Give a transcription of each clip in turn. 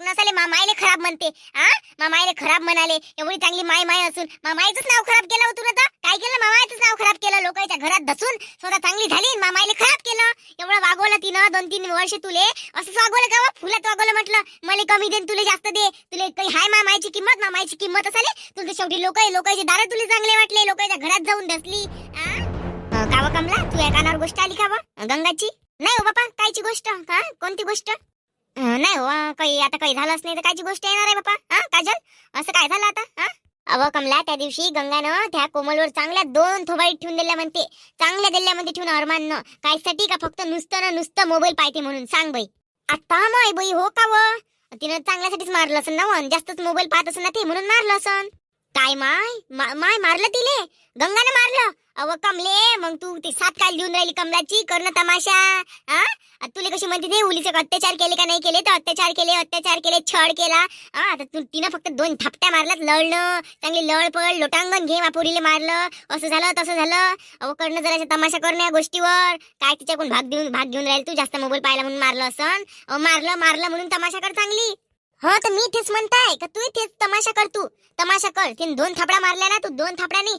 नसाले मामाईले खराब म्हणते. मामाईले खराब म्हणाले. एवढी चांगली माय माय असून मामाईचंच नाव खराब केलं होतं ना. काय केलं? मामाईचंच नाव खराब केलं. लोकांच्या घरात धसून स्वतः चांगली झाली, मामाईले खराब केलं. एवढं वागवलं तिनं 2-3 वर्ष. तुले असंच वागवलं का? फुलात वागवलं म्हटलं. मला कमी दे तुले जास्त दे. तुले काही हाय मामाईची किंमत? मामाईची किंमत असाले तुला शेवटी लोकांचे दार तुले चांगले वाटले. लोकांच्या घरात जाऊन धसली. कावा कमला, तू या कानावर गोष्ट आली का गंगाची? नाही हो बापा, कायची गोष्ट? कोणती गोष्ट? नाही हो, काही झालंच नाही तर कायची गोष्ट येणार आहे बापा? काजल, असं काय झालं आता? अव कमला, त्या दिवशी गंगानं त्या कोमलवर चांगल्या 2 थोबाडी ठेवून दिल्या म्हणते. चांगल्या दिल्ल्यामध्ये ठेवून अरमाननं. कायसाठी? का फक्त नुसतं मोबाईल पाहते म्हणून? सांग बाई. आता माय बाई, हो का व? तिनं चांगल्यासाठीच मारलं असं ना, जास्तच मोबाईल पाहत असं ना ते म्हणून मारलं असं. काय माय मारलं तिले? गंगाने मारलं? अव कमले, मग तू ती 7 काय देऊन राहिली कमलाची? करणं तमाशा. तुले कशी म्हणते ते उलीचे अत्याचार केले का नाही केले? तर अत्याचार केले, छळ केला. आता तिनं फक्त 2 थापट्या मारल्यात. लढणं चांगली लळपळ लोटांगण घे पोरीले मारलं. असं झालं तसं झालं. अव करणं जरा तमाशा करणं या गोष्टीवर. काय तिच्याकडून भाग घेऊन राहील तू? जास्त मोबाईल पाहायला म्हणून मारलं असं. मारलं म्हणून तमाशा कर चांगली. तर मी तेच म्हणताय का तू तेच तमाशा कर. तू तमाशा कर. तिने 2 थापडा मारल्या ना, तू 2 थापडा नाही.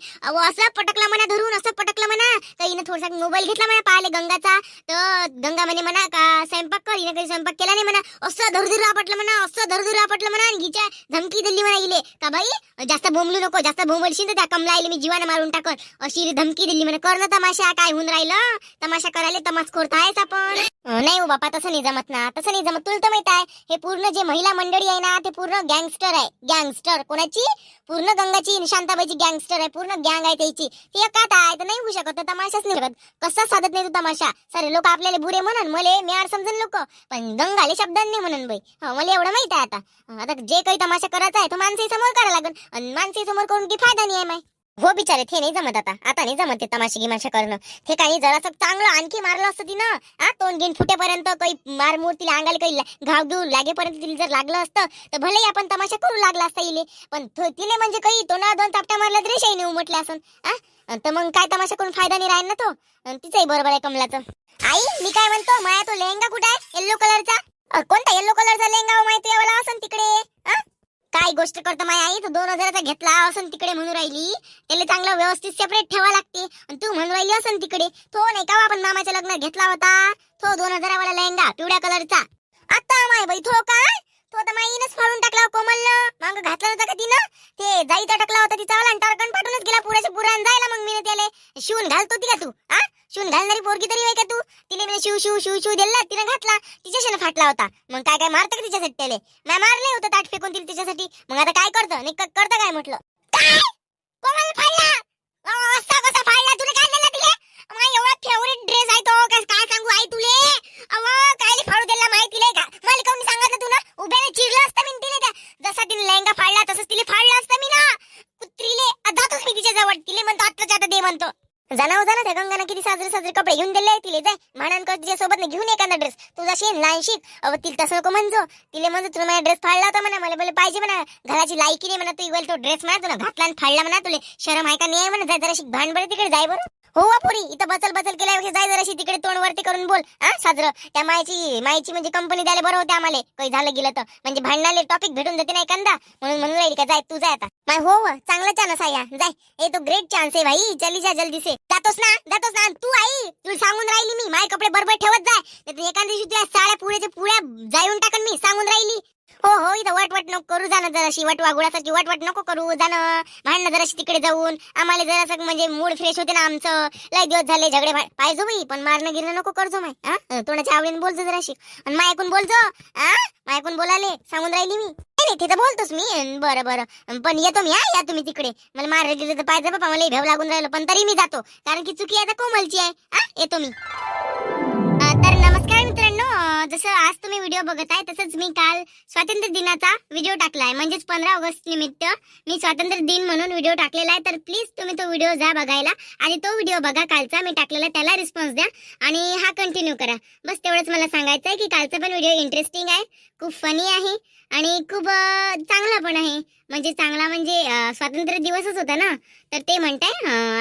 असं पटकला म्हणा धरून, असं पटकलं म्हणा. तर हिनं थोडासा मोबाईल घेतला म्हणा पाहिले गंगाचा. तर गंगा म्हणे म्हणा का स्वयंपाक कर. हिनं काही स्वयंपाक केला नाही म्हणा. असं धरधुर आपटलं म्हणा. आणि हिच्या धमकी दिली म्हणा हिले का बाई जास्त बोंबलू नको. जास्त बोंबलशील तर त्या कमला आईले मी जीवाने मारून टाकन. अशी धमकी दिली म्हणा. कर ना तमाशा. काय होऊन राहिलं? तमाशा करायला तमाशखोर आहेस आपण. नाही हो बापा, तसं नाही जमत ना. तसं नाही जमत. तुला तर माहित आहे हे पूर्ण जे महिला मंडळी आहे ना, ते पूर्ण गँगस्टर आहे. गँगस्टर कोणाची? पूर्ण गंगाची, शांताबाईची गँगस्टर आहे. पूर्ण गँग आहे त्याची. ते एकात आहे तर नाही होऊ शकत. तमाशाच नाही शकत. कसा साधत नाही तू तमाशा? सारे लोक आपल्याला बुरे म्हणून मले म्याड समजून लोक, पण गंगाले शब्दांनी म्हणून बाई. मला एवढं माहित आहे. आता जे काही तमाशा करायचा आहे तो माणसाही समोर करायला लागेल. आणि माणसाही समोर करून की फायदा नाही आहे माय. हो बिचारे, ते नाही जमत. आता नाही जमत ते तमाशा गिमाशा करणं. ते काही जरासं चांगलं आणखी मारलं असतं तिनं. तोंड घेऊन फुटेपर्यंत काही मारमूर तिला अंगाला काही घाव घेऊ लागेपर्यंत तिला जर लागलं असतं तर भले आपण तमाशा करू लागला असता इले. पण तिले म्हणजे काही तोंडा 2 तापट्या मारल्या तरी शाईने उमटले असन. तर मग काय तमाशा करून फायदा नाही राहील ना तो. तिचाही बरोबर आहे कमलाचं. आई मी काय म्हणतो, माया तो लेहंगा कुठे आहे? येल्लो कलरचा. कोणता येल्लो कलरचा लेहंगा माहिती यावला असन तिकडे? काय गोष्ट करतो माय आई? तो 2000चा घेतला असन तिकडे म्हणून राहिली. त्याला चांगलं व्यवस्थित सेपरेट ठेवा लागते. आणि तू म्हणून राहिली असन तिकडे. तो नाही का आपण मामाच्या लग्नात घेतला होता तो 2000 वाला लेहंगा पिवळ्या कलरचा? आता माय बाई तो काय? तो तर माईनच फाडून टाकला कोमलनं. मग घातला होता का तिनं? ते जाईचा टाकला होता तिचा वाला आणि टारकन पाठवूनच गेला पुराच्या पुराण जायला. मग मी त्याला शिवून घालतो ती का तू? शिवून घालणारी पोरगी तरी आहे का तू? तिने मी शिव दिला, तिने घातला. तिच्याशी फाटला होता. मग काय मारतं का तिच्यासाठी? त्याला मी मारले होतं ताट फेकून तिला तिच्यासाठी. मग आता काय करतं? नाही करतं काय म्हटलं? काय कोमल फाडला? असा कसा फाडला? तुला काय दिला तिला? माझा एवढा फेवरेट ड्रेस आहे तो. काय सांगू आई तुले? काय फाडू दिला माहिती नाही का? मला कोणी सांगितलं तुला? उभ्याने चिरलं असतं मी तिने. जसा तिने लेहंगा फाडला तसंच तिला फाडलं असतं मी ना. कुत्रीले जातोच मी तिच्या जवळ. तिले म्हणतो आत्ताच आता दे म्हणतो. जाना त्या गंगाने किती साजरे कपडे घेऊन दिले तिले. जाय म्हणून कर तिच्या सोबत घेऊन एखादा ड्रेस. तुझा शेण लाईनशीक. तिला तसं नको म्हणजो. तिले म्हणतो तुला माझा ड्रेस फाडला होता म्हणा. मला पाहिजे म्हणा. घराची लायकी नाही म्हणा. तू तो ड्रेस म्हणा तुला घातला आणि फाडला म्हणा. तुला शरम आहे का नाही आहे म्हणा? जाय जराशी भांड बरं तिकडे जाय बरं. हो पुरी इथं बचल केल्यापेक्षा जाय जराशी तिकडे तोंड वरती करून बोल. साजरं त्या मायची म्हणजे कंपनी द्यायला बरं होते आम्हाला. काही झालं गेलं तर म्हणजे भांडणाले टॉपिक भेटून देते नाही कंदा म्हणून राहिली का? जाय तू जाय आता. माय हो चांगला चान्स आहे. जाय तो ग्रेट चान्स आहे भाई. चली जा जल्दी से. जातोस ना. तू आई तुला सांगून राहिली मी माझे कपडे बरोबर ठेवत जाय. एका दिवशी तुझ्या साड्या पुऱ्या जाऊन टाकन मी. सांगून राहिली. हो इथं वटवट नको करू. जाणं जराशी वटवा गुळासारखी वटवट नको करू. जाणं भांडणं जराशी तिकडे जाऊन आम्हाला जरासं म्हणजे मूड फ्रेश होते ना आमचं. लय दिवस झाले झगडे पाहिजो बाई. पण मारणं गिरणं नको करजो माय. तोंडाच्या आवडीने बोलतो जराशी. आणि मायकून बोलजो. मायकून बोलाले सांगून राहिली मी. नाही ते तर बोलतोस मी. बरं पण येतो मी. या तुम्ही तिकडे. मला मारलं गेलं तर पाहिजे बाबा. मला भेव लागून राहिलं पण तरी मी जातो. कारण की चुकी आता कोमलची आहे. येतो मी. तर नमस्कार मित्रांनो. जसं आज तुम्ही व्हिडिओ बघत आहे तसंच मी काल स्वातंत्र्य दिनाचा व्हिडिओ टाकलाय. म्हणजेच 15 ऑगस्ट निमित्त मी स्वातंत्र्य दिन म्हणून व्हिडिओ टाकलेला आहे. तर प्लीज तुम्ही तो व्हिडिओ जा बघायला. आणि तो व्हिडिओ बघा कालचा मी टाकलेला. त्याला रिस्पॉन्स द्या आणि हा कंटिन्यू करा. बस तेवढंच मला सांगायचं आहे की कालचा पण व्हिडिओ इंटरेस्टिंग आहे. खूप फनी आहे आणि खूप चांगला पण आहे. म्हणजे चांगला म्हणजे स्वातंत्र्य दिवसच होता ना. तर ते म्हणताय.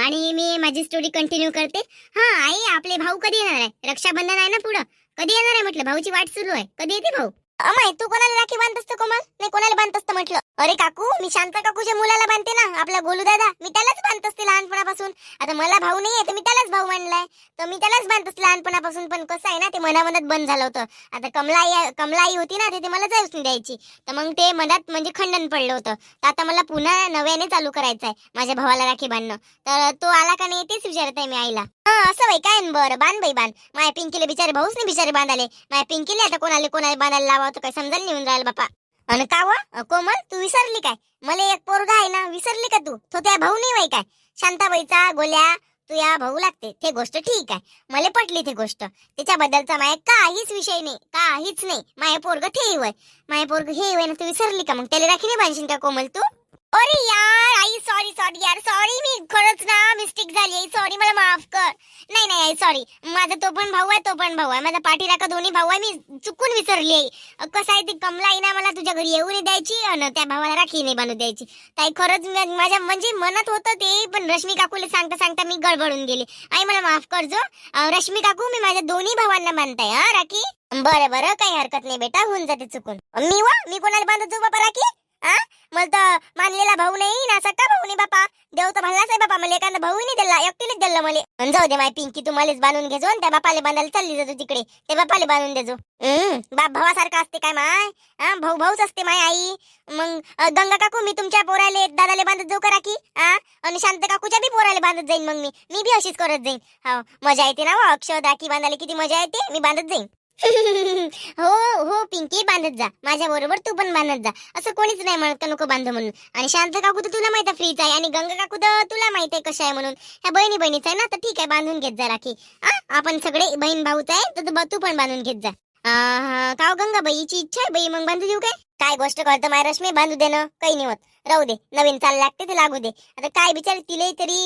आणि मी माझी स्टोरी कंटिन्यू करते. आई आपले भाऊ कधी येणार आहे? रक्षाबंधन आहे ना पुढं. कधी येणार आहे म्हटलं? भाऊची वाट सुरू आहे. कधी येते भाऊ? अमाय तू कोणाला राखी बांधत असतो कोमल? नाही कोणाला बांधत असतं म्हटलं? अरे काकू मी शांता काकूच्या मुलाला बांधते ना, आपला गोलू दादा. मी त्यालाच बांधत असते लहानपणापासून. आता मला भाऊ नाहीये तर मी त्यालाच भाऊ मानलाय, तर मी त्यालाच बांधत असते लहानपणापासून. पण कसं आहे ना, ते मनामनात बंद झालं होतं. आता कमलाई होती ना, ते मला जाऊच नाही द्यायची, तर मग ते मनात म्हणजे खंडन पडलं होतं. तर आता मला पुन्हा नव्याने चालू करायचं आहे माझ्या भावाला राखी बांधणं. तर तो आला का नाही तेच विचारत आहे मी आईला. असं बाई काय बरं बांध बाई बांध. माझ्या पिंकीला बिचारे भाऊच नाही बिचारे बांधाले. माझ्या पिंकीला आता कोणाला बांधायला लावा तर काय समजायला नेऊन राहिलं बापा. अन का व कोमल तू विसरली काय? मला एक पोरगा आहे ना, विसरली का तू? तो त्या भाऊ नाही वय काय? शांताबाईचा गोल्या तू या भाऊ लागते, ते गोष्ट ठीक आहे, मला पटली ती गोष्ट. त्याच्याबद्दलचा माझ्या काहीच विषय नाही, काहीच नाही. माझे पोरग ते वय, माझे पोरग हे वय ना, तू विसरली का? मग त्याला राखी नाही बांधशील का कोमल तू? अरे यार आई सॉरी सॉरी यार सॉरी, मी खरंच ना मिस्टेक झाली आई, सॉरी मला माफ कर. नाही नाही आई सॉरी, माझा तो पण भाऊ आहे, तो पण भाऊ आहे, माझा पाठीराखा दोन्ही भाऊ आहे, मी चुकून विसरली आई. कसं आहे, ती कमलाई ना मला तुझ्या घरी येऊ नाही द्यायची आणि त्या भावाला राखी नाही बांधू द्यायची. ताई खरंच माझ्या म्हणजे मनात होतं ते, पण रश्मी काकूला सांगता सांगता मी गडबडून गेली. आई मला माफ कर जो. रश्मी काकू मी माझ्या दोन्ही भावांना बांधताय हा राखी. बरं बरं काही हरकत नाही बेटा, होऊन जाते चुकून. मी कोणाला बांधत जाऊ बापा राखी? मला तर मानलेला भाऊ नाही ना, सक्का भाऊ नाही बापा. देव तर भल्लाच आहे बापा, मला एखादा भाऊ नाही दिला, एकटीनेच दिलं मला. जाऊ दे माय पिंकी, तू मलाच बांधून घेजो, त्या बापाला बांधायला चालली जातो तिकडे, त्या बापाला बांधून देजो. बाप भावासारखा असते काय माय? भाऊ भाऊच असते माय आई. मग गंगा काकू मी तुमच्या पोराले दादाले बांधत जाऊ का राखी? आणि शांत काकूच्या बी पोराले बांधत जाईन, मग मी बी अशीच करत जाईन. हो मजा येते ना व, अक्षर राखी बांधायला किती मजा येते, मी बांधत जाईन. हो हो पिंकी बांधत जा, माझ्या बरोबर तू पण बांधत जा. असं कोणीच नाही म्हणत का नको बांध म्हणून. आणि शांत काकू तर तुला माहिती फ्रीच आहे, आणि गंगा काकू तर तुला माहिती आहे कशा आहे म्हणून. ह्या बहिणी बहिणीच आहे ना, तर ठीक आहे बांधून घेत जा राखी. आपण सगळे बहीण भाऊच आहे, तर तू पण बांधून घेत जा. का गंगा बाईची इच्छा आहे बाई, मग बांधू देऊ काय गोष्ट करतो माय रश्मी, बांधू दे ना, काही नाही होत, राहू दे, नवीन चाल लागते ते लागू दे. आता काय बिचार तिला तरी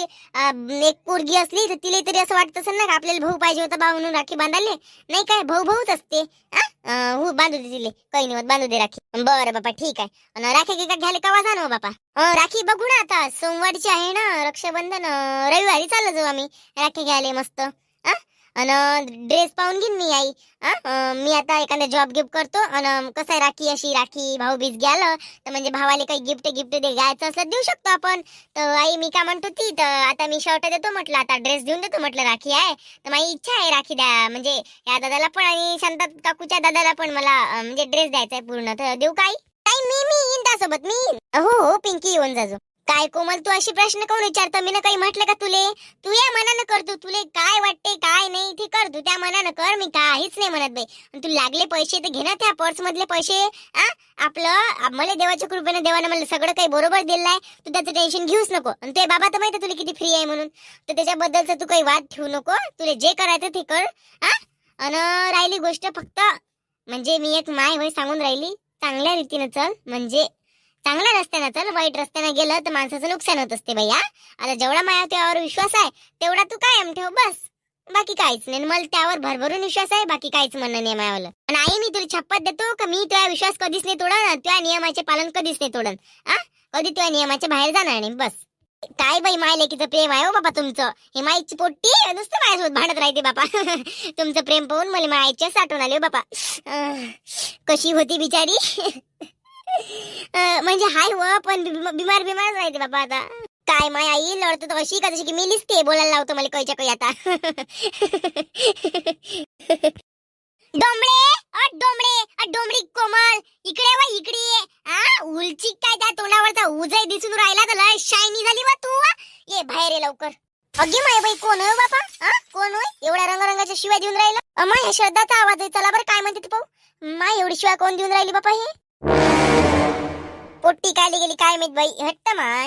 एक पोरगी असली तर तिला तरी असं वाटत असेल ना का आपल्याला भाऊ पाहिजे होता, भाऊ म्हणून राखी बांधाले. नाही काय भाऊ भाऊच असते. हो बांधू दे तिले, काही नाही होत, बांधू दे राखी. बरं बापा ठीक आहे. आणि राखी गिका घ्यायला कवा जाणं बापा? राखी बघू ना आता, सोमवारची आहे ना रक्षाबंधन, रविवारी चाललं जाऊ आम्ही राखी घ्यायला मस्त. आणि ड्रेस पाहून घेईन मी आई. मी आता एखादा जॉब गिफ्ट करतो, आणि कसं आहे राखी अशी राखी भाऊ बीज घ्यायला तर म्हणजे भावाला काही गिफ्ट द्यायचं असलं देऊ शकतो आपण. तर आई मी काय म्हणतो ती, तर आता मी शर्ट देतो म्हटलं, आता ड्रेस देऊन देतो म्हटलं, राखी आहे तर माझी इच्छा आहे राखी द्या, म्हणजे या दादाला पण आणि शांता काकूच्या दादाला पण मला म्हणजे ड्रेस द्यायचा आहे पूर्ण, तर देऊ काही? मी येईन त्यासोबत, मी येईन. हो पिंकी येऊन जाजो. काय कोमल तू अशी प्रश्न कोण विचारतो? मी ना काही म्हटलं का तुले? तू या मनानं कर, तुले काय वाटते काय नाही ते कर, तू त्या मनानं कर, मी काहीच नाही म्हणत बाई. तू लागले पैसे तर घे ना, त्या पर्स मधले पैसे. आपलं मला देवाच्या कृपेने देवानं मला सगळं काही बरोबर दिलं आहे, तू त्याचं टेन्शन घेऊच नको. आणि ते बाबा तर माहिती तुला किती फ्री आहे म्हणून, तर त्याच्याबद्दलच तू काही वाद ठेवू नको, तुला जे करायचं ते कर. आणि राहिली गोष्ट फक्त म्हणजे मी एक माय होय सांगून राहिली, चांगल्या रीतीनं चल, म्हणजे चांगल्या रस्त्यानं चल, वाईट रस्त्यानं गेलं तर माणसाचं नुकसान होत असते बाई. आता जेवढा माझ्या त्यावर विश्वास आहे तेवढा तू कायम ठेव बस, बाकी काहीच नाही. मला त्यावर भरभरून विश्वास आहे, बाकी काहीच म्हणणं नाही मायावालं. आणि आई मी तुला शपथ देतो का मी तुझा विश्वास कधीच नाही तोडन, तुझ्या नियमाचे पालन कधीच नाही तोडन. कधी तुझ्या नियमाच्या बाहेर जाणार नाही बस. काय बाई माय लेकीचं प्रेम आहे हो बाबा तुमचं, हे माईची पोट्टी नुसतं माझ्यासोबत भांडत राहते बापा. तुमचं प्रेम पाहून मला मायच्या साठवून आले हो बापा. कशी होती बिचारी. म्हणजे हाय व पण बिमार राहते बाबा. आता काय माय आई लढतो तर अशी का जशी की मी लिस्ते बोलायला लावतो मला कळच्या काही आता. डोंबळे कोमल इकडे वा इकडे. उलची काय त्या तोंडावरचा उजय दिसून राहिला तर लय शायनी झाली वा तू. ये बाहेर ये लवकर. अगे माय बाई कोण होय बापा? कोण होय एवढ्या रंगारंगाच्या शिवाय देऊन राहिला? अमाय ह्या शब्दाचा आवाज आहे, चला बरं काय म्हणते ते पाहू. माय एवढी शिवाय कोण देऊन राहिली बापा? हे पोट्टी काढली गेली काय माहित बाई, हट्ट माय.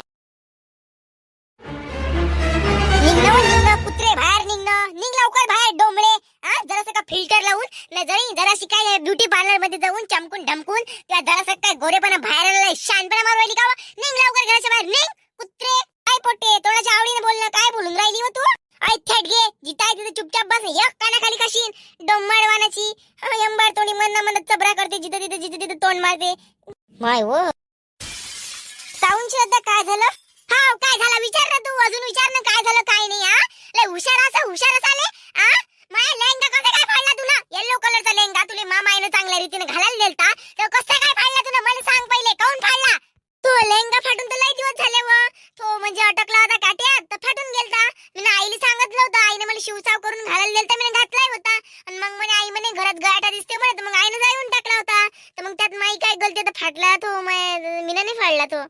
निघणं कुत्रे बाहेर निघ लवकर बाहेर डोंबळे. जरासं का फिल्टर लावून नाही जरी जराशी काय ब्युटी पार्लर मध्ये जाऊन चमकून ढमकून त्या जरासं काय गोरेपणा बाहेर आलेला शानपणा मारू राहिली का? निघ लवकर घराच्या बाहेर निघ कुत्रे. काय पोट्टे तोंडाच्या आवडीने बोलणं काय बोलून राहिली हो तू? आई थेट घे जिथं आहे तिथे चुपचाप बस, एक कानाखाली कशीन डोंबळवानाची. यंबार तोंडी मनात चबरा करते, जिथं तिथे तोंड मारते. माय हो साऊन श्रद्धा काय झालं? काय झालं विचार ना तू, अजून विचार ना काय झालं काय नाही. लय हुशार आले. माया लेंगा कसा काय फाडला तुला? येलो कलरचा लेंगा तुले मामाईने चांगल्या रीतीने घालायला दिलता, तर कसा काय फाडला तुला मला सांग पहिले, काऊन फाडला? तो लेंगा फाटून तर लई दिवस झाले व तो म्हणजे अटकला होता काट्यात तर फाटून गेलता. मी आईला सांगितलं होतं, आईने मला शिवसाव करून घालायला दिलता, मी घातलाय होता. आणि मग म्हणे आई म्हणे घरात गाठा दिसते म्हणे, तर मग आईने जाऊन टाकला होता. तर मग त्यात माई काय गलती तर फाटला तो, मी नाही फाडला तो.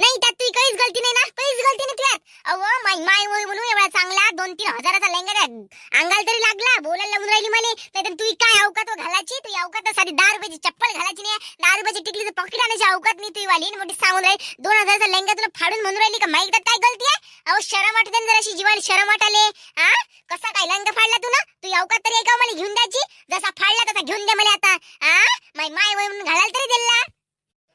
नाही त्यात तुझी काहीच गलती नाही ना, काहीच गलती नाही त्यात. अव माय वय म्हणून एवढा चांगला 2-3 हजाराचा लेंगा अंगाला तरी लागला, बोलायला लागून राहिली मला. नाही तू काय अवकात घालायची, तू अवकात साधी 10 रुपयाची चप्पल घालायची नाही, 10 रुपयाची टिकलीचं पॉकेट आणायची अवकात नाही. तू वाली मोठी सांगून राहील 2000चा लेंगा तुला फाडून म्हणून राहिली का माई, काय गलती आहे? अहो शरम वाटते जरा अशी जीवाला शरम वाटाले. हा कसा काय लेंगा फाडला तू ना, तू अवकात तरी एका मला घेऊन द्यायची, जसा फाडला तसा घेऊन दे मला आता. हा माय वय म्हणून घालायला तरी दिला.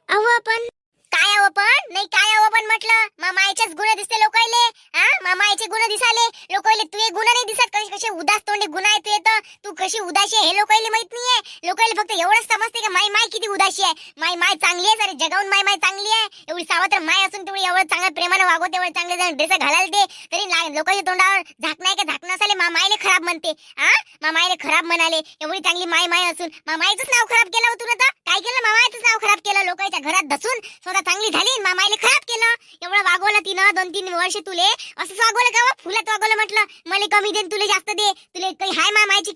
अहो पण काय हवं पण नाही, काय हवं पण म्हटलं, मामाईचेच गुण दिसते लोकायले. हा मामाईचे गुण दिसाले लोकायले, तुझे गुण नाही दिसत. कसे उदास तोंडे गुण आहे तुझे, तर तू कशी उदाशी आहे हे लोकायले माहित नाहीये. लोकायले फक्त एवढंच समजते का माय किती उदाशी आहे, माय चांगली आहे, अरे जगावून माय चांगली आहे. एवढी सावत्र माय असून तेवढी एवढं चांगल्या प्रेमाने वागवते, एवढं चांगले जण ड्रेस घालायला दे, तरी लोकांच्या तोंडावर झाक नाही का झाक नसाले मामाईले खराब म्हणते. हा मामाईले खराब म्हणाले, एवढी चांगली माय असून मामाईचंच नाव खराब केलं होतं ना. काय केलं, मामाईचंच नाव खराब केलं, लोकांच्या घरात धसून स्वतः चांगली झाली, मामाईले खराब केलं. एवढं वागवलं तिनं 2-3 वर्ष तुले, असंच वागवलं का? फुलात वागवलं म्हटलं, मला कमी दे तुले जास्त दे, तुले काही हाय मामाईची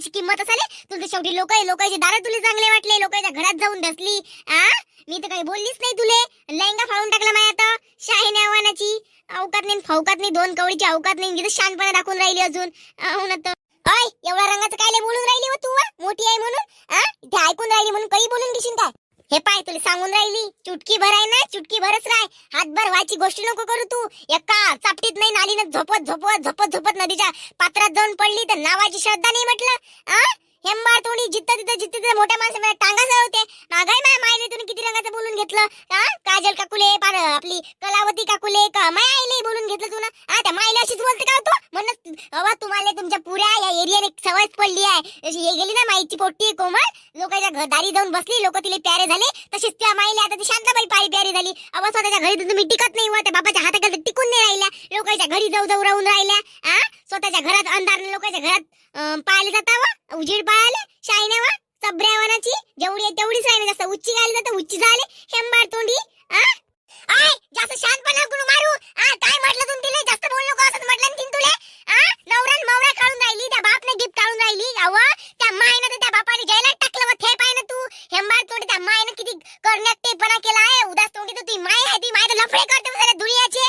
किंमत असाले. तुला शेवटी लोकांचे दार तुले चांगले वाटले, लोकांच्या घरात जाऊन धसली. मी तर काही बोललीच नाही तुले, लेंगा फाडून टाकला माय आता शाहीने आव्हानाची. अवकात नाही फौकात नाही, 2 कवडीची अवकात नाही, तिथं शानपणा दाखवून राहिली अजून. अय एवढ्या रंगाचं काय बोलून राहिली हो तू, मोठी आहे म्हणून? इथे ऐकून राहिली म्हणून काही बोलून घेशील काय? हे पाय तुला सांगून राहिली, चुटकी भर आहे ना, चुटकी भरच राय, हातभर व्हायची गोष्ट नको करू तू. एका चापटीत नाही नालीनं झोपत नदीच्या पात्रात जाऊन पडली तर नावाची श्रद्धा नाही म्हटलं. हेंबार तोंडी जित्त मोठ्या माणसाला टांगा होते. मागाय मायले तुम्ही किती रंगाचं बोलून घेतलं. काजल काकुले आपली कलावती काकुले का माय आईले बोलून घेतलं तू ना. त्या मायला अशीच बोलते का तू? म्हणून बाबा तुम्हाला तुमच्या पुऱ्या या एरियाने सवय पडली आहे. जशी हे गेली ना माईची पोट्टी कोमल, लोकांच्या दारी जाऊन बसली, लोक तिला प्यारे झाले, तशीच त्या माईला आता ती शांताबाई पारी प्यारी झाली. अवा स्वतःच्या घरी तुम्ही टिकत नाही, त्या बाबाच्या हाताखाली टिकून नाही राहिल्या, लोकांच्या घरी जाऊ राहून राहिल्या. स्वतःच्या घरात अंधार, लोकांच्या घरात पाहायला जाता उजीड पाहायला शाईनेवा चबऱ्यावानाची जेवढी आहे तेवढीच राहिली, जास्त उच्ची गायला जातं उच्ची झाले हेंबार तोंडी. जास्त शांतपणा गुण मारू. काय म्हटलं तुम्ही तिला, जास्त बोल नको असंच म्हटलं तीन तुले. नवरा मवरा काढून राहिली, त्या बापने गिफ्ट काढून राहिली. अव त्या मायनं तर त्या बापाने जायला टाकलं व थे पाय ना तू हेंबार तोंडी. त्या मायनं किती करण्याकटेपणा केला आहे, उदास तोंडी तर ती माय आहे, ती माय तर लफडे करते सगळ्या दुनियाचे.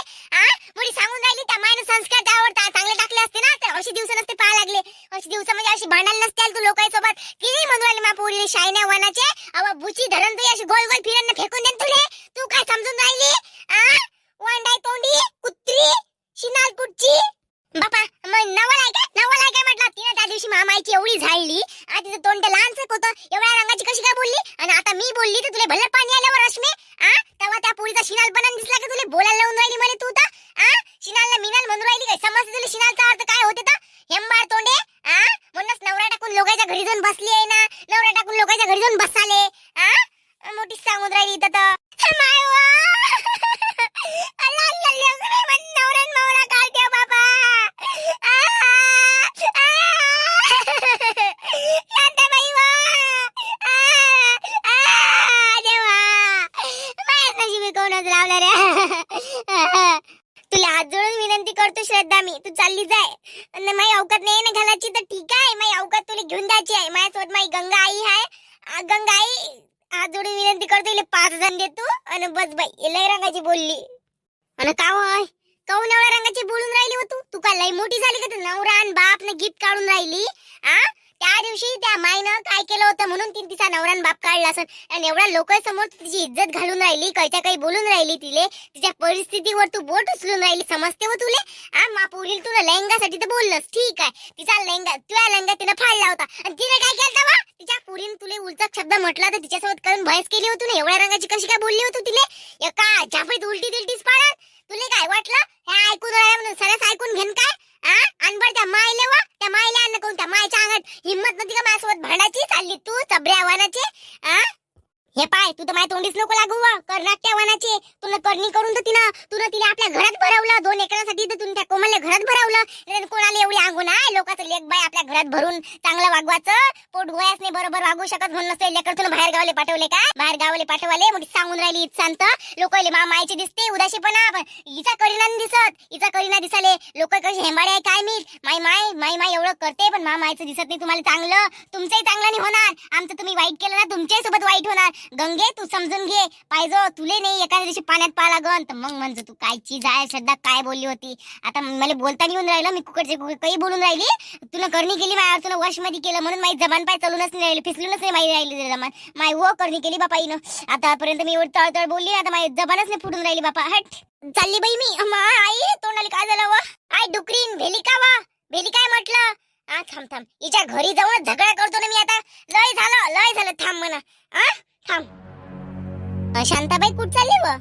मुली सांगून राहिली त्या मायनं संस्कार त्यावर चांगले टाकले असते ना, तर अशी दिवस नसते पाहा लागले. अशी दिवस म्हणजे अशी भांडायला नसते तू लोकांसोबत. किती म्हणून राहिले मा पोरीले शाईन्या वनाचे. अव बुची धरण तू अशी गोल फिरन फेकून देन तुले. तू काय समजून राहिली? वांडाय तोंडी कुत्री शिनाल कुटची बापा. मग नवल आहे काय म्हटलं. तिने त्या दिवशी मामाईची एवढी झाडली, तिचं तोंड लहानच होतं, एवढ्या रंगाची कशी काय बोलली. आणि आता मी बोलली तर तुला भले पाणी आल्यावर रश्मी. तेव्हा त्या पोरीचा शिनाल बनन दिसला का तुला बोलायला लावून राहिली मला तू तर. शिनालला मिनाल म्हणून राहिली काय? समजते तुला शिनालचा अर्थ काय होते तर? हेंबार तोंडे. म्हणूनच नवरा टाकून लोकांच्या घरी जाऊन बसली आहे ना, नवरा टाकून लोकांच्या घरी जाऊन बसाले. मोठी सांगून राहिली तर नवरा काढते बाबा. शांताबाई वा देवा, माझ्याच नशिबी कोणच लावलं रे. तुला हात जोडून विनंती करतो श्रद्धा, मी तू चालली जाय. माझी अवकात नाही ना घालायची तर ठीक आहे, माझी अवकात तुला घेऊन द्यायची आहे. माझ्यासोबत माझी गंगा आई आहे. गंगा आई हात जोडून विनंती करतो, इले 5,000 देतो आणि बस बाई. लय रंगाची बोलली आणि काऊन एवढ्या रंगाची बोलून राहिली हो तू का लय मोठी झाली का? नवरा आणि बाप ने गिफ्ट काढून राहिली. त्या दिवशी त्या माईनं काय केलं होतं म्हणून तिचा नवरा आणि बाप काढला असं, आणि एवढ्या लोकांसमोर तिची इज्जत घालून राहिली, काही बोलून राहिली तिले. तिच्या परिस्थितीवर तू बोट उचलून राहिली, समजते हो तुले? मा पोरील तुला लेंगासाठी तर बोललंस ठीक आहे, तिचा लेंगा तुझ्या लेंगा तिनं फाडला होता आणि तिने काय केलं तेव्हा? तिच्या पोरीने तुले उलचक शब्द म्हटला तर तिच्यासोबत करून बहस केली होती ना. एवढ्या रंगाची कशी काय बोलली होती तिले? एका झापडीत उलटी दिलटीच पाडत. तुले काय वाटलं हे ऐकून राहिला म्हणून सरस ऐकून घेन काय? अनबड त्या मायले वा, त्या मायला कोण त्या मायच्या अंगात हिम्मत नव्हती का माझ्यासोबत भांडायची? चालली तू चबऱ्या आव्हानाचे. हे पाय तू तर माझ्या तोंडीच नको लागू कर्नाट त्या वनाचे. तुला करणी करून तर तुला तिला आपल्या घरात भरवलं 2 एकरासाठी. तर तुम्ही त्या कोमलला घरात भरवलं. कोणाला एवढी अंगून आहे लोकांचं लेक बाय आपल्या घरात भरून चांगलं वागवायचं. पोट गोयास नाही बरोबर वागू शकत म्हणून नसते लेकर तुला बाहेर गावले पाठवले का? बाहेर गावले पाठवले मग सांगून राहिली इत शांत. लोकांले मामायचे दिसते उदाशीपणा पण हिचा करीना दिसत. हिचा करीना दिसाले लोक कशी हेंबाडे आहे काय मी. माय माय माय माय एवढं करते पण मामायचं दिसत नाही तुम्हाला चांगलं. तुमचंही चांगलं नाही होणार. आमचं तुम्ही वाईट केलं ना तुमच्याही सोबत वाईट होणार. गंगे तू समजून घे. पाहिजे तुले नाही एखाद्या दिवशी पाण्यात पा लागन तर मग म्हणजे तू काय चीज आहे. श्रद्धा काय बोलली होती आता मला बोलता येऊन राहिलं. मी कुकडचे काही बोलून राहिली. तुला करणी केली माझ्यावर. तुला वश मध्ये केलं म्हणून माझी जबान पाय चालूनच नाही राहिली. फिसलूनच नाही माहिती राहिली जबान. माय हो करणी केली बापा हिनं. आतापर्यंत मी एवढी तळतळ बोलली आता माझी जबानच नाही फुटून राहिली बापा. हट चालली बाई मी. आई तोंडाली काय झालं वा. आई डुकरीन भेली का वा. भेली काय म्हटलं. थांब थांब हिच्या घरी जाऊन झगडा करतो ना मी आता. लय झालं थांब म्हणा. थांब. शांताबाई कुठ चालली व.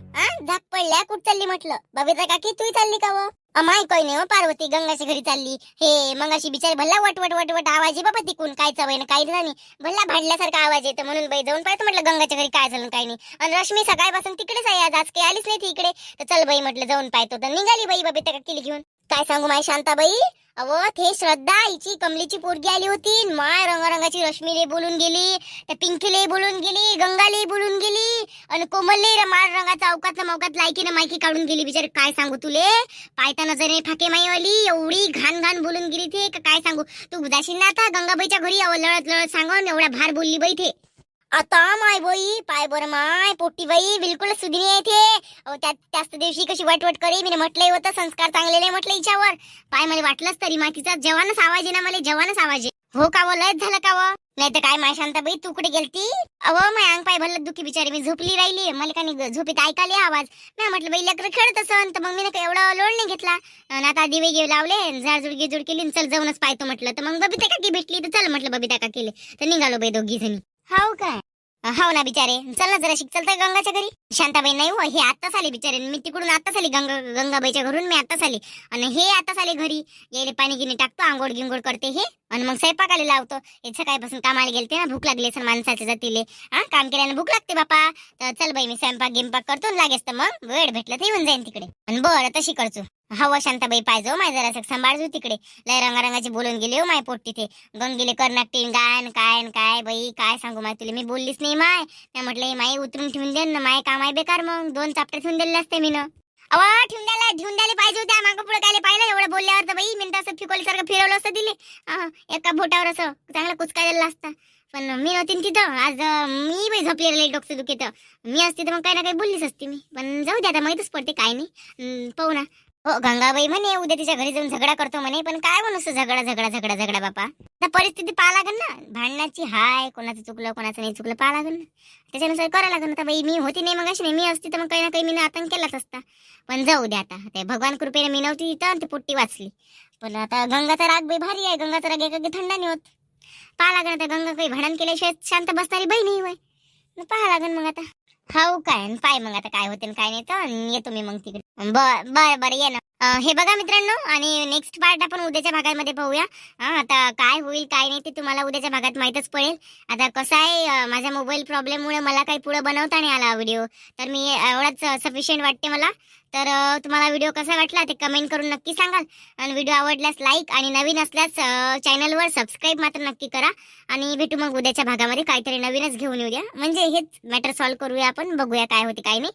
झाक पडल्या कुठ चालली म्हटलं. बबिता काकी तू चालली का व. माय काही नाही पार्वती गंगाच्या घरी चालली. हे मंगाशी बिचारी भल्ला वट वट वट वट आवाज आहे बाबा तिकून. काय चवय ना काही नाही भल्ला भाडल्यासारखा आवाज येतो म्हणून बाई जाऊन पाहतो म्हटलं गंगाच्या घरी काय झालं काही नाही. आणि रश्मी सकाळपासून तिकडेच आहे आज काही आलीच नाही ती इकडे. तर चल बाई म्हटलं जाऊन पाहतो. तर निघाली बाई बबिता काकीला घेऊन. काय सांगू माय शांताबाई. अव थे श्रद्धा हिची कमलीची पोरगी आली होती. माय रंगारंगाची रश्मीले बोलून गेली. त्या पिंकीले बोलून गेली. गंगाले बोलून गेली. आणि कोमलले मार रंगाचा अवकातला मौकात लायकीनं मायकी काढून गेली बिचारी. काय सांगू तुले पायता नजरे फाके माईवाली एवढी घाण घाण बोलून गेली ते काय सांगू. तू जाशील ना आता गंगाबाईच्या घरी. लढत लढत सांगून एवढा भार बोलली बाई ते. आता माय बाई पाय बरं माय पोटी बाई बिलकुल सुधरी आहे ते. त्याच दिवशी कशी वटवट करी मी म्हटलंय होतं संस्कार चांगले नाही म्हटलं हिच्यावर. पाय मला वाटलंच तरी मातीचा जवानच आवाज आहे ना मला जवानच आवाज आहे. हो का व लयच झालं का व. नाही तर काय माय शांताबाई तू कुठे गेलती. माय अंग पाय भरलं दुखी बिचारी. मी झोपली राहिली. मला का झोपेत ऐकाले आवाज. मी म्हटलं बाई लेकर खेळत असन तर मग मी ना एवढा लोड नाही घेतला. आता दिवे घेऊ लावले झाडझुड गिजूड केली चल जाऊनच पाहतो म्हटलं. तर मग बबिता काकी भेटली तर चल म्हटलं बबिता का केले तर निघालो बाई दोघी जणी. हाव काय. हाव ना बिचारे चल ना जरा शिक चलता गंगाच्या घरी. शांताबाई नाही हो हे आत्ताच आले बिचारे. मी तिकडून आत्ताच आली गंगाबाईच्या घरून मी आत्ताच आली. आणि हे आत्ताच आले घरी. यायले पाणी गिनी टाकतो आंघोळ गिंगोळ करते हे आणि मग स्वयंपाकाला लावतो. हे सकाळपासून कामाला गेलते ना भूक लागली असेल माणसाच्या जातीले. काम केल्याने भूक लागते बापा. तर चल बाई मी स्वयंपाक गिंपाक करतो लागेस तर मग वेळ भेटलं तर येऊन जाईन तिकडे. आणि बरं तशी करतो. हवा शांताबाई पाहिजे माय जरा सांभाळजो तिकडे. लय रंगारंगाची बोलून गेले हो माय पोट तिथे. गंगेले कर्नाटकीन गायन काय काय बाई काय सांगू माय तुला. मी बोललीच नाही माय. मी म्हटलं माई उतरून ठेवून दे ना माय काम आहे बेकार. मग 2 चापटे ठेवून दिले असते मी न. ठेवून द्यायला पाहिजे होत्या. मागं पुढे काय पाहिलं एवढं बोलल्यावर तर बाई मी असं फिकोलीसारखं फिरवलं असतं दिले. एका बोटावर असं चांगलं कुचका दिला असता. पण मी नव्हती तिथं आज. मी बाई झोपलेलं डोकं दुखत. मी असते तर मग काही ना काही बोललीच असते मी. पण जाऊ दे आता माहीतच पडते काय नाही पाहू ना. हो गंगाबाई म्हणे उद्या तिच्या घरी जाऊन झगडा करतो म्हणे. पण काय म्हणू झगडा झगडा झगडा झगडा बापा. आता परिस्थिती पाहा लागेल ना भांडणाची. हाय कोणाचं चुकलं कोणाचं नाही चुकलं पाहा लागेल ना. त्याच्यानुसार करायला लागेल. आता बाई मी होती नाही मग अशी नाही. मी असती तर मग काही ना काही मी आतंक केलाच असता. पण जाऊ द्या आता ते भगवान कृपेने मी नव्हती तिथं आणि ती पोट्टी वाचली. पण आता गंगाचा राग बाई भारी आहे. गंगाचा राग एका थंडा नाही होत. पाहा लागेल आता गंगा काही भांडण केल्याशिवाय शांत बसणारी बाई नाही होय. पाहा लागेल मग आता. हाव काय पाय मग आता काय होते काय नाही तर येतो मी मग तिकडे. बरं ये ना. हे बघा मित्रांनो आणि नेक्स्ट पार्ट आपण उद्याच्या भागामध्ये पाहूया. आता काय होईल काय नाही ते तुम्हाला उद्याच्या भागात माहीतच पडेल. आता कसं आहे माझ्या मोबाईल प्रॉब्लेममुळे मला काही पुढे बनवता नाही आला व्हिडिओ. तर मी एवढाच सफिशियंट वाटते मला. तर तुम्हाला व्हिडिओ कसा वाटला ते कमेंट करून नक्की सांगाल. आणि व्हिडिओ आवडल्यास लाईक आणि नवीन असल्यास चॅनलवर सबस्क्राईब मात्र नक्की करा. आणि भेटू मग उद्याच्या भागामध्ये काहीतरी नवीनच घेऊन येऊ द्या. म्हणजे हेच मॅटर सॉल्व्ह करूया आपण बघूया काय होते काय नाही.